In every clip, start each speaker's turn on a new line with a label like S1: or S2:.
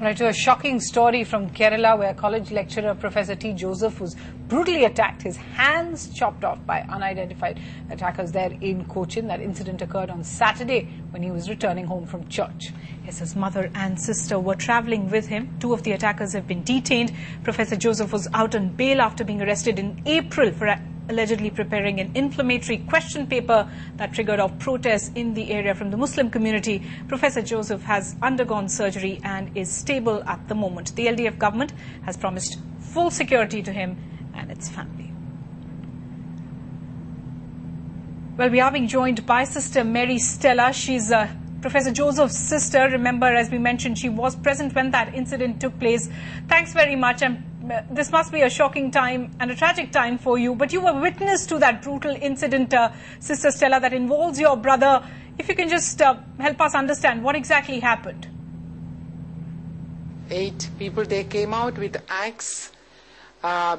S1: Right, to a shocking story from Kerala where college lecturer Professor T. Joseph was brutally attacked, his hands chopped off by unidentified attackers there in Cochin. That incident occurred on Saturday when he was returning home from church.
S2: Yes, his mother and sister were travelling with him. Two of the attackers have been detained. Professor Joseph was out on bail after being arrested in April for allegedly preparing an inflammatory question paper that triggered off protests in the area from the Muslim community. Professor Joseph has undergone surgery and is stable at the moment. The LDF government has promised full security to him and its family. Well, we are being joined by Sister Mary Stella. She's Professor Joseph's sister. Remember, as we mentioned, she was present when that incident took place. Thanks very much. This must be a shocking time and a tragic time for you, but you were witness to that brutal incident, Sister Stella, that involves your brother. If you can just help us understand what exactly happened.
S3: 8 people, they came out with axe,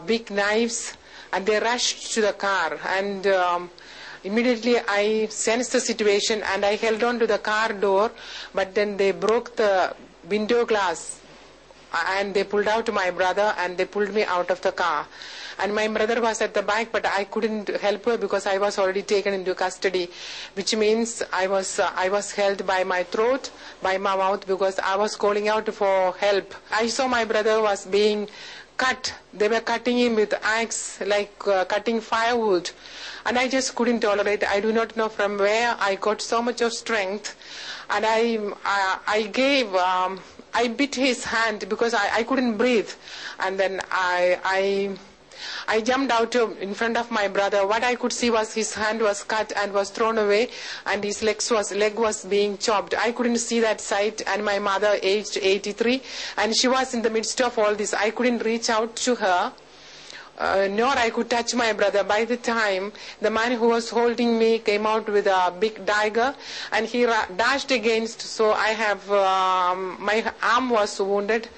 S3: big knives, and they rushed to the car. And immediately I sensed the situation and I held on to the car door, but then they broke the window glass. And they pulled out my brother and they pulled me out of the car. And my brother was at the back, but I couldn't help her because I was already taken into custody, which means I was held by my throat, by my mouth, because I was calling out for help. I saw my brother was being cut. They were cutting him with axe, like cutting firewood. And I just couldn't tolerate. I do not know from where I got so much of strength. And I bit his hand because I couldn't breathe. And then I jumped out in front of my brother. What I could see was his hand was cut and was thrown away, and his leg was being chopped. I couldn't see that sight, and my mother, aged 83, and she was in the midst of all this. I couldn't reach out to her. Nor I could touch my brother. By the time the man who was holding me came out with a big dagger and he dashed against, so I have, my arm was wounded,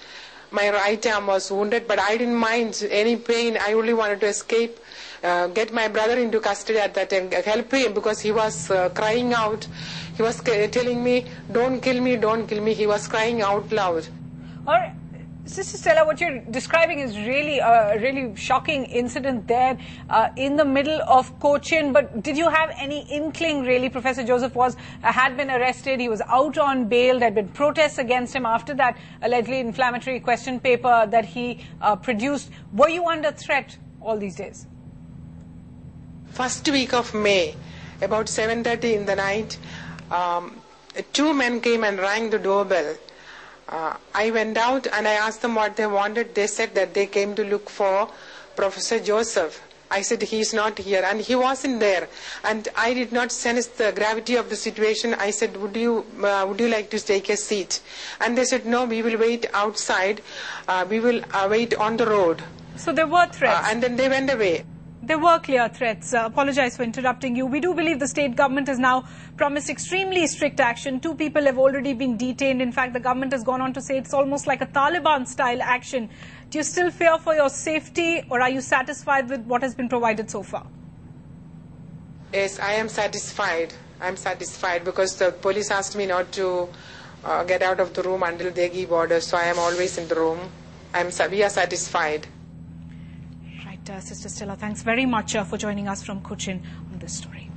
S3: my right arm was wounded, but I didn't mind any pain. I only wanted to escape, get my brother into custody at that time, help him, because he was crying out. He was telling me, don't kill me, don't kill me. He was crying out loud.
S1: All right. Sister Stella, what you're describing is really a really shocking incident there in the middle of Cochin. But did you have any inkling, really? Professor Joseph had been arrested. He was out on bail. There had been protests against him after that allegedly inflammatory question paper that he produced. Were you under threat all these days?
S3: First week of May, about 7:30 in the night, 2 men came and rang the doorbell. I went out and I asked them what they wanted. They said that they came to look for Professor Joseph. I said, he's not here, and he wasn't there. And I did not sense the gravity of the situation. I said, would you like to take a seat? And they said, no, we will wait outside. We will wait on the road.
S2: So there were threats.
S3: And then they went away.
S2: There were clear threats. Apologize for interrupting you. We do believe the state government has now promised extremely strict action. 2 people have already been detained. In fact, the government has gone on to say it's almost like a Taliban-style action. Do you still fear for your safety, or are you satisfied with what has been provided so far?
S3: Yes, I am satisfied. I'm satisfied because the police asked me not to get out of the room until they give orders. So I am always in the room. We are satisfied.
S2: Sister Stella, thanks very much for joining us from Cochin on this story.